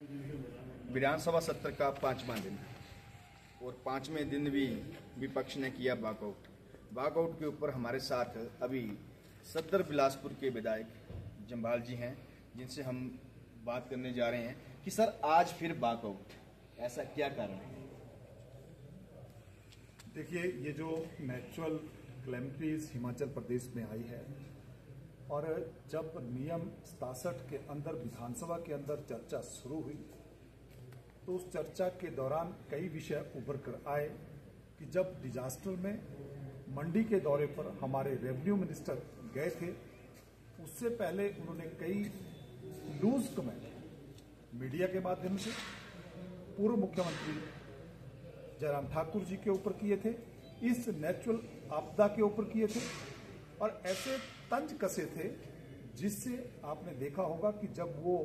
विधानसभा सत्र का 5वां दिन और 5वें दिन भी विपक्ष ने किया वॉकआउट। वॉकआउट के ऊपर हमारे साथ अभी सदर बिलासपुर के विधायक जम्वाल जी हैं, जिनसे हम बात करने जा रहे हैं कि सर आज फिर वॉकआउट, ऐसा क्या कारण है? देखिए, ये जो नेचुरल कैलेमिटीज हिमाचल प्रदेश में आई है और जब नियम 67 के अंदर विधानसभा के अंदर चर्चा शुरू हुई तो उस चर्चा के दौरान कई विषय उभर कर आए कि जब डिजास्टर में मंडी के दौरे पर हमारे रेवेन्यू मिनिस्टर गए थे, उससे पहले उन्होंने कई लूज कमेंट मीडिया के माध्यम से पूर्व मुख्यमंत्री जयराम ठाकुर जी के ऊपर किए थे, इस नेचुरल आपदा के ऊपर किए थे और ऐसे तंज कसे थे जिससे आपने देखा होगा कि जब वो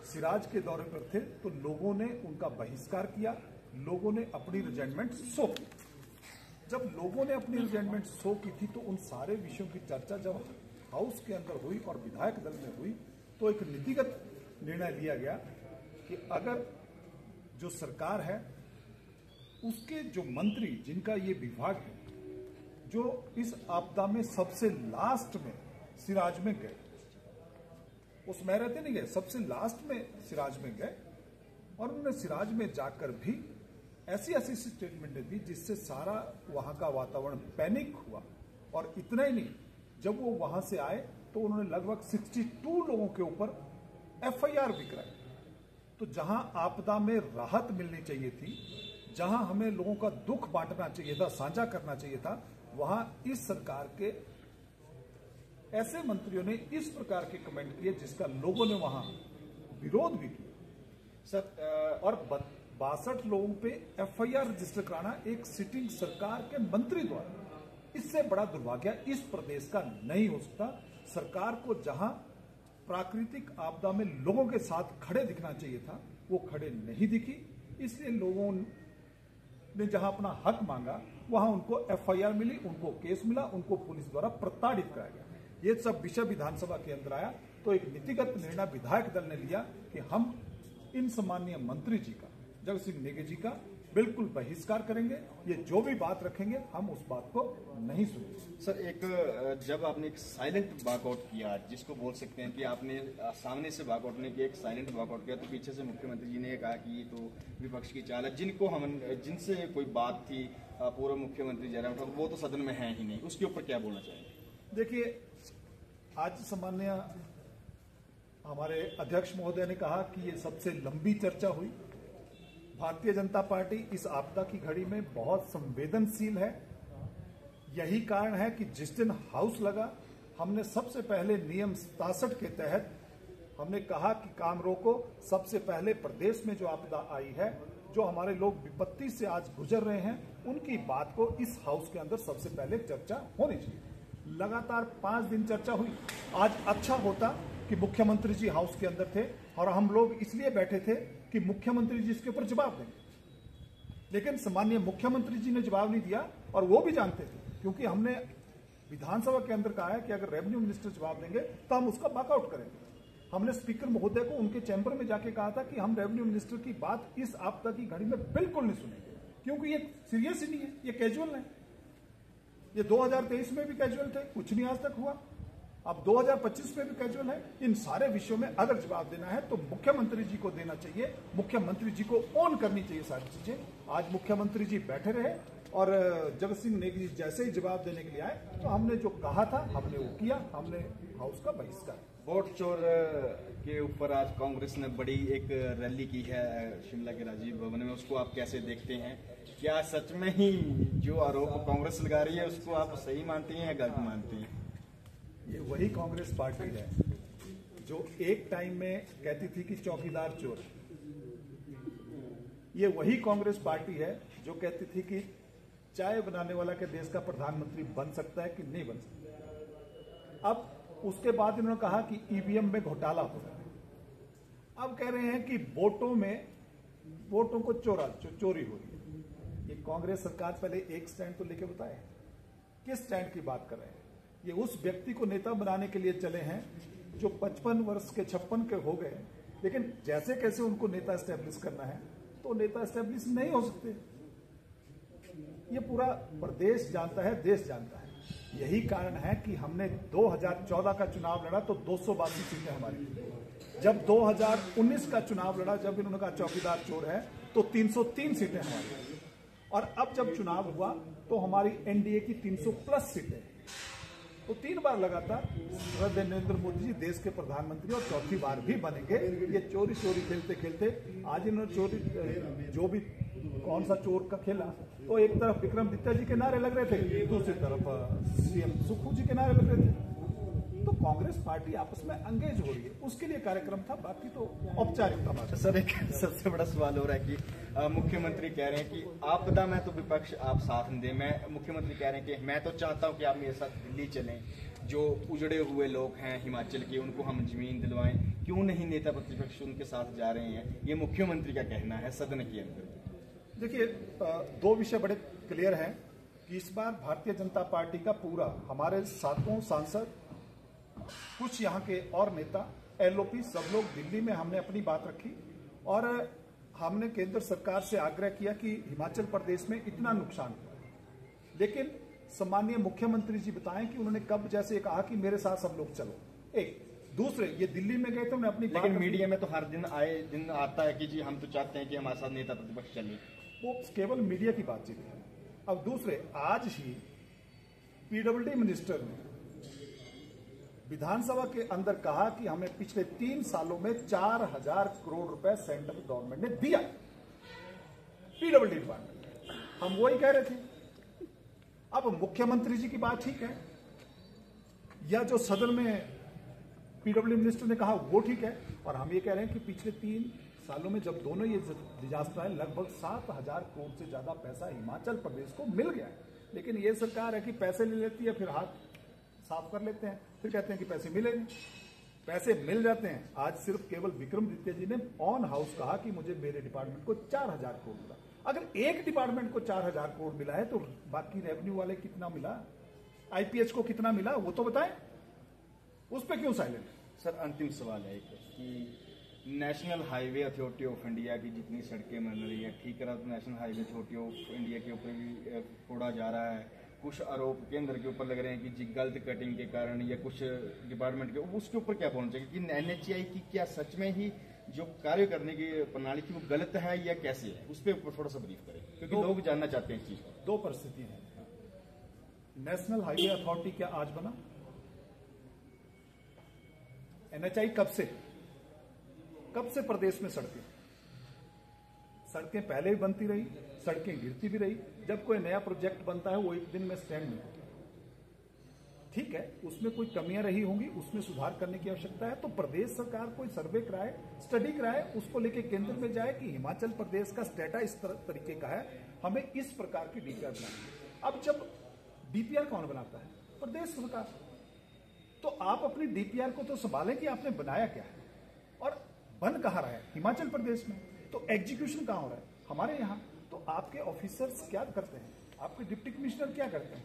सिराज के दौरे पर थे तो लोगों ने उनका बहिष्कार किया, लोगों ने अपनी रिजेंटमेंट शो की। जब लोगों ने अपनी रिजेंटमेंट शो की थी तो उन सारे विषयों की चर्चा जब हाउस के अंदर हुई और विधायक दल में हुई तो एक नीतिगत निर्णय लिया गया कि अगर जो सरकार है उसके जो मंत्री जिनका ये विभाग है, जो इस आपदा में सबसे लास्ट में सिराज में गए, उसमें रहते नहीं गए, सबसे लास्ट में सिराज में गए और उन्होंने सिराज में जाकर भी ऐसी ऐसी स्टेटमेंट दी जिससे सारा वहां का वातावरण पैनिक हुआ। और इतना ही नहीं, जब वो वहां से आए तो उन्होंने लगभग 62 लोगों के ऊपर एफआईआर भी कराई। तो जहां आपदा में राहत मिलनी चाहिए थी, जहां हमें लोगों का दुख बांटना चाहिए था, साझा करना चाहिए था, वहां इस सरकार के ऐसे मंत्रियों ने इस प्रकार के कमेंट किए जिसका लोगों ने वहां विरोध भी किया। सर और 62 लोगों पे एफआईआर रजिस्टर कराना एक सिटिंग सरकार के मंत्री द्वारा, इससे बड़ा दुर्भाग्य इस प्रदेश का नहीं हो सकता। सरकार को जहां प्राकृतिक आपदा में लोगों के साथ खड़े दिखना चाहिए था, वो खड़े नहीं दिखी, इसलिए लोगों ने जहां अपना हक मांगा वहां उनको एफआईआर मिली, उनको केस मिला, उनको पुलिस द्वारा प्रताड़ित कराया गया। ये सब विषय विधानसभा के अंदर आया तो एक नीतिगत निर्णय विधायक दल ने लिया कि हम इन सम्माननीय मंत्री जी का, जगत सिंह नेगी जी का बिल्कुल बहिष्कार करेंगे। ये जो भी बात रखेंगे हम उस बात को नहीं सुनेंगे। सर, जब आपने एक साइलेंट वॉकआउट किया, जिसको बोल सकते हैं कि आपने सामने से वॉकआउट नहीं किया, एक साइलेंट वॉकआउट किया, तो पीछे से मुख्यमंत्री जी ने कहा कि ये तो विपक्ष की चाल है। जिनसे कोई बात थी पूर्व मुख्यमंत्री जयराम ठाकुर, वो तो सदन में है ही नहीं, उसके ऊपर क्या बोलना चाहिए? देखिए, आज सामान्य हमारे अध्यक्ष महोदय ने कहा कि ये सबसे लंबी चर्चा हुई। भारतीय जनता पार्टी इस आपदा की घड़ी में बहुत संवेदनशील है। यही कारण है कि जिस दिन हाउस लगा, हमने सबसे पहले नियम 67 के तहत हमने कहा कि काम रोको। सबसे पहले प्रदेश में जो आपदा आई है, जो हमारे लोग विपत्ति से आज गुजर रहे हैं, उनकी बात को इस हाउस के अंदर सबसे पहले चर्चा होनी चाहिए। लगातार 5 दिन चर्चा हुई। आज अच्छा होता कि मुख्यमंत्री जी हाउस के अंदर थे और हम लोग इसलिए बैठे थे कि मुख्यमंत्री जी इसके ऊपर जवाब देंगे, लेकिन सामान्य मुख्यमंत्री जी ने जवाब नहीं दिया और वो भी जानते थे, क्योंकि हमने विधानसभा के अंदर कहा है कि अगर रेवेन्यू मिनिस्टर जवाब देंगे तो हम उसका वॉकआउट करेंगे। हमने स्पीकर महोदय को उनके चैंबर में जाके कहा था कि हम रेवेन्यू मिनिस्टर की बात इस आपदा की घड़ी में बिल्कुल नहीं सुनेंगे, क्योंकि ये सीरियस ही नहीं है, ये कैजुअल है। ये 2023 में भी कैजुअल थे, कुछ नहीं आज तक हुआ। अब 2025 में भी कैजुअल है। इन सारे विषयों में अगर जवाब देना है तो मुख्यमंत्री जी को देना चाहिए, मुख्यमंत्री जी को ऑन करनी चाहिए सारी चीजें। आज मुख्यमंत्री जी बैठे रहे और जगत सिंह नेगी जी जैसे ही जवाब देने के लिए आए तो हमने जो कहा था हमने वो किया, हमने हाउस का बहिष्कार। वोट चोर के ऊपर आज कांग्रेस ने बड़ी एक रैली की है शिमला के राजीव भवन में, उसको आप कैसे देखते हैं? क्या सच में ही जो आरोप कांग्रेस लगा रही है उसको आप सही मानती हैं या गलत मानती हैं? ये वही कांग्रेस पार्टी है जो एक टाइम में कहती थी कि चौकीदार चोर। ये वही कांग्रेस पार्टी है जो कहती थी कि चाय बनाने वाला के देश का प्रधानमंत्री बन सकता है कि नहीं बन सकता। अब उसके बाद इन्होंने कहा कि ईवीएम में घोटाला हो रहा है। अब कह रहे हैं कि वोटों को चोरी हो रही है। ये कांग्रेस सरकार पहले एक स्टैंड तो लेके बताए, किस स्टैंड की बात कर रहे हैं? ये उस व्यक्ति को नेता बनाने के लिए चले हैं जो 55 वर्ष के 56 के हो गए, लेकिन जैसे कैसे उनको नेता एस्टेब्लिश करना है तो नेता एस्टेब्लिश नहीं हो सकते। ये पूरा प्रदेश जानता है, देश जानता है। यही कारण है कि हमने 2014 का चुनाव लड़ा तो 282 सीटें हमारी थी। जब 2019 का चुनाव लड़ा, जब इन्होंने कहा चौकीदार चोर है, तो 303 सीटें हमारी। और अब जब चुनाव हुआ तो हमारी एनडीए की 300+ सीटें। तो 3 बार लगातार नरेंद्र मोदी जी देश के प्रधानमंत्री और चौथी बार भी बनेंगे। ये चोरी खेलते खेलते आज इन्होंने चोरी जो भी कौन सा चोर का खेला, तो एक तरफ विक्रमादित्य जी के नारे लग रहे थे, दूसरी तरफ सीएम सुखू जी के नारे लग रहे थे। तो कांग्रेस पार्टी आपस में एंगेज हो रही है, उसके लिए कार्यक्रम था, बाकी तो औपचारिकता बात है। सर, एक सबसे बड़ा सवाल हो रहा है कि मुख्यमंत्री कह रहे हैं कि आपदा में तो विपक्ष आप साथ न दें। मुख्यमंत्री कह रहे हैं कि मैं तो चाहता हूं कि आप मेरे साथ दिल्ली चलें, जो उजड़े हुए लोग हैं हिमाचल के उनको हम जमीन दिलवाएं। क्यों नहीं नेता प्रतिपक्ष उनके साथ जा रहे हैं? ये मुख्यमंत्री का कहना है सदन के अंदर। देखिए, 2 विषय बड़े क्लियर हैं कि इस बार भारतीय जनता पार्टी का पूरा, हमारे 7 सांसद, कुछ यहाँ के और नेता, एलओपी, सब लोग दिल्ली में हमने अपनी बात रखी और हमने केंद्र सरकार से आग्रह किया कि हिमाचल प्रदेश में इतना नुकसान हुआ, लेकिन सम्माननीय मुख्यमंत्री जी बताएं कि उन्होंने कब जैसे कहा कि मेरे साथ सब लोग चलो। एक दूसरे, ये दिल्ली में गए थे, उन्होंने अपनी लेकिन मीडिया में तो हर दिन आता है कि जी हम तो चाहते हैं कि हमारे साथ नेता प्रतिपक्ष चले। वो केवल मीडिया की बातचीत है। अब दूसरे, आज ही पीडब्ल्यूडी मिनिस्टर ने विधानसभा के अंदर कहा कि हमें पिछले 3 सालों में 4000 करोड़ रुपए सेंट्रल गवर्नमेंट ने दिया पीडब्ल्यूडी डिपार्टमेंट। हम वही कह रहे थे। अब मुख्यमंत्री जी की बात ठीक है, या जो सदन में पीडब्ल्यूडी मिनिस्टर ने कहा वो ठीक है, और हम ये कह रहे हैं कि पिछले 3 सालों में जब दोनों ये डिजास्टर है, लगभग 7000 करोड़ से ज्यादा पैसा हिमाचल प्रदेश को मिल गया है। लेकिन ये सरकार है कि पैसे ले लेती है, फिर हाथ साफ कर लेते हैं, फिर कहते हैं कि पैसे मिले नहीं। पैसे मिल जाते हैं। आज सिर्फ केवल विक्रमादित्य जी ने ऑन हाउस कहा कि मुझे मेरे डिपार्टमेंट को 4000 करोड़ मिला। अगर एक डिपार्टमेंट को 4000 करोड़ मिला है तो बाकी रेवेन्यू वाले कितना मिला, आईपीएच को कितना मिला, वो तो बताएं। उस पर क्यों साइलेंट? सर, अंतिम सवाल है कि national highway authority of India की जितनी सड़कें बन रही है, ठीक है, तो national highway authority of India के ऊपर भी फोड़ा जा रहा है। कुछ आरोप केंद्र के ऊपर लग रहे हैं कि जी गलत कटिंग के कारण या कुछ डिपार्टमेंट के, उसके ऊपर क्या बोलना चाहिए कि एनएचएआई की क्या सच में ही जो कार्य करने की प्रणाली थी वो गलत है या कैसे है? उस पर थोड़ा सा ब्रीफ करें, क्योंकि लोग जानना चाहते हैं इस चीज को। 2 परिस्थितियां हैं। नेशनल हाईवे अथॉरिटी क्या आज बना? एनएचआई कब से प्रदेश में सड़कें पहले भी बनती रही, सड़कें गिरती भी रही। जब कोई नया प्रोजेक्ट बनता है वो एक दिन में स्टैंड नहीं होता। ठीक है, उसमें कोई कमियां रही होंगी, उसमें सुधार करने की आवश्यकता है, तो प्रदेश सरकार कोई सर्वे कराए, स्टडी कराए, उसको लेके केंद्र में जाए कि हिमाचल प्रदेश का स्टेटा इस तरीके का है, हमें इस प्रकार की डीपीआर बनानी है। अब जब डीपीआर कौन बनाता है? प्रदेश सरकार। तो आप अपनी डीपीआर को तो संभालें कि आपने बनाया क्या है और बन कहाँ रहा है, हिमाचल प्रदेश में। तो एग्जीक्यूशन कहाँ हो रहा है? हमारे यहाँ। तो आपके ऑफिसर्स क्या करते हैं, आपके डिप्टी कमिश्नर क्या करते हैं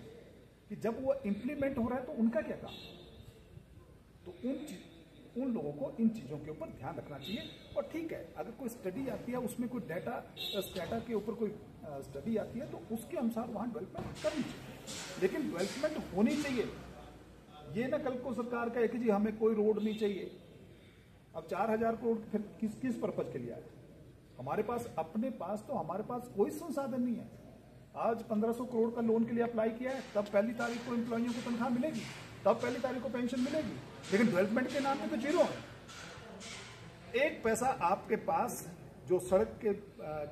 कि जब वो इंप्लीमेंट हो रहा है तो उनका क्या काम? तो उन लोगों को इन चीजों के ऊपर ध्यान रखना चाहिए। और ठीक है, अगर कोई स्टडी आती है, उसमें कोई डाटा के ऊपर कोई स्टडी आती है, तो उसके अनुसार वहां डेवलपमेंट करनी चाहिए। लेकिन डेवलपमेंट होनी चाहिए, ये ना कल को सरकार कहे कि जी हमें कोई रोड नहीं चाहिए। अब 4000 करोड़ फिर किस पर्पज के लिए आए? हमारे पास हमारे पास कोई संसाधन नहीं है। आज 1500 करोड़ का लोन के लिए अप्लाई किया है, तब 1 तारीख को एम्प्लॉइयों को तनख्वाह मिलेगी, तब 1 तारीख को पेंशन मिलेगी, लेकिन डेवलपमेंट के नाम पे तो जीरो है। एक पैसा आपके पास, जो सड़क के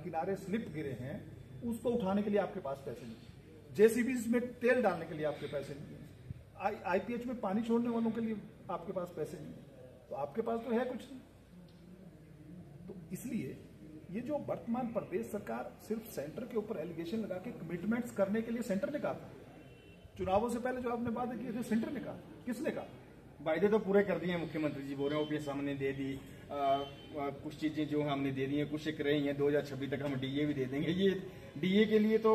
किनारे स्लिप गिरे हैं उसको उठाने के लिए आपके पास पैसे नहीं, जेसीबी में तेल डालने के लिए आपके पैसे नहीं, आईपीएच में पानी छोड़ने वालों के लिए आपके पास पैसे नहीं, तो आपके पास तो है कुछ नहीं। तो इसलिए ये जो वर्तमान प्रदेश सरकार सिर्फ सेंटर के ऊपर एलिगेशन लगा के कमिटमेंट्स करने के लिए, सेंटर ने कहा था चुनावों से पहले जो आपने वादे किए थे, सेंटर ने कहा, किसने कहा? वायदे तो पूरे कर दिए मुख्यमंत्री जी, बोल रहे हैं ओपीएस हमने दे दी, कुछ चीजें जो हमने दे दी हैं, कुछ एक रही हैं, 2026 तक हम डीए भी दे देंगे। ये डीए के लिए तो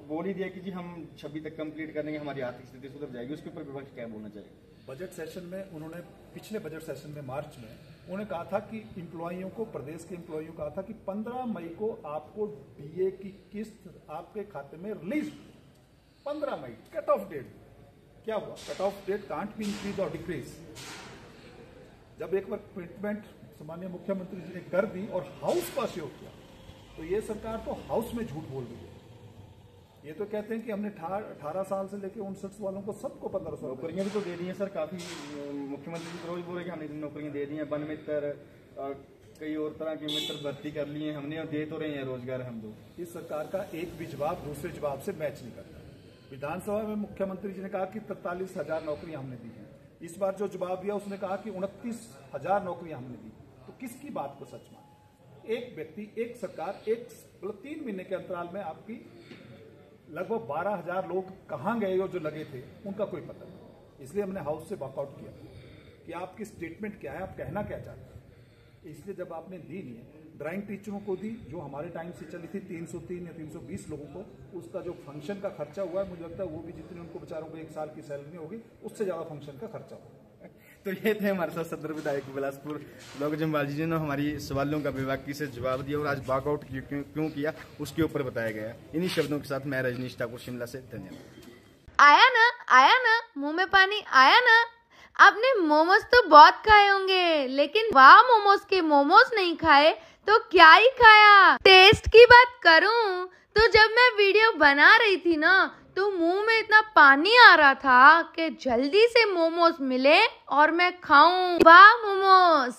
बोल ही दिया कि जी हम 26 तक कंप्लीट कर देंगे, हमारी आर्थिक स्थिति सुधर जाएगी। उसके ऊपर विपक्ष क्या बोलना चाहिए? बजट सेशन में उन्होंने, पिछले बजट सेशन में मार्च में उन्होंने कहा था कि एम्प्लॉइयों को, प्रदेश के एम्प्लॉइयों को कहा था कि 15 मई को आपको डीए की किस्त आपके खाते में रिलीज। 15 मई कट ऑफ डेट। क्या हुआ? Cut off date can't be increase और डिक्रीज। जब एक बार कमिटमेंट सामान्य मुख्यमंत्री जी ने कर दी और हाउस पास योग किया, तो ये सरकार तो हाउस में झूठ बोल रही है। ये तो कहते हैं कि हमने 18 साल से लेकर 59 वालों को सबको 1500 नौकरियां भी तो दे दी हैं सर, काफी। मुख्यमंत्री जी रोज बोल रहे कि हमने नौकरियां दे दी हैं, वन मित्र और कई और तरह के मित्र भर्ती कर लिए हैं हमने, और दे तो रहे हैं रोजगार हम लोग। इस सरकार का एक भी जवाब दूसरे जवाब से मैच नहीं करता। विधानसभा में मुख्यमंत्री जी ने कहा कि 43,000 नौकरियां हमने दी हैं। इस बार जो जवाब दिया उसने कहा कि 29,000 नौकरियां हमने दी। तो किसकी बात को सच माने? एक व्यक्ति, एक सरकार, 3 महीने के अंतराल में आपकी लगभग 12,000 लोग कहाँ गए और जो लगे थे उनका कोई पता नहीं। इसलिए हमने हाउस से वॉकआउट किया कि आपकी स्टेटमेंट क्या है, आप कहना क्या चाहते हैं। इसलिए जब आपने दी नहीं है, ड्राइंग टीचरों को दी जो हमारे टाइम से चली थी 303 या 320 लोगों को, उसका जो फंक्शन का खर्चा हुआ है, मुझे लगता है वो भी जितनी उनको बेचारों को 1 साल की सैलरी होगी उससे ज्यादा फंक्शन का खर्चा होगा। तो ये थे हमारे साथ सदर विधायक बिलासपुर डॉक्टर जम्वाल जी ने हमारी सवालों का विभाग से जवाब दिया, और आज वॉकआउट क्यों किया उसके ऊपर बताया गया। इन्हीं शब्दों के साथ मैं रजनीश ठाकुर, शिमला से, धन्यवाद। आया ना मुंह में पानी आया ना। आपने मोमोज तो बहुत खाए होंगे, लेकिन वाह मोमोज के मोमोज नहीं खाए तो क्या ही खाया। टेस्ट की बात करूं तो जब मैं वीडियो बना रही थी ना, तो मुंह में इतना पानी आ रहा था कि जल्दी से मोमोज मिले और मैं खाऊं। वाह मोमोज।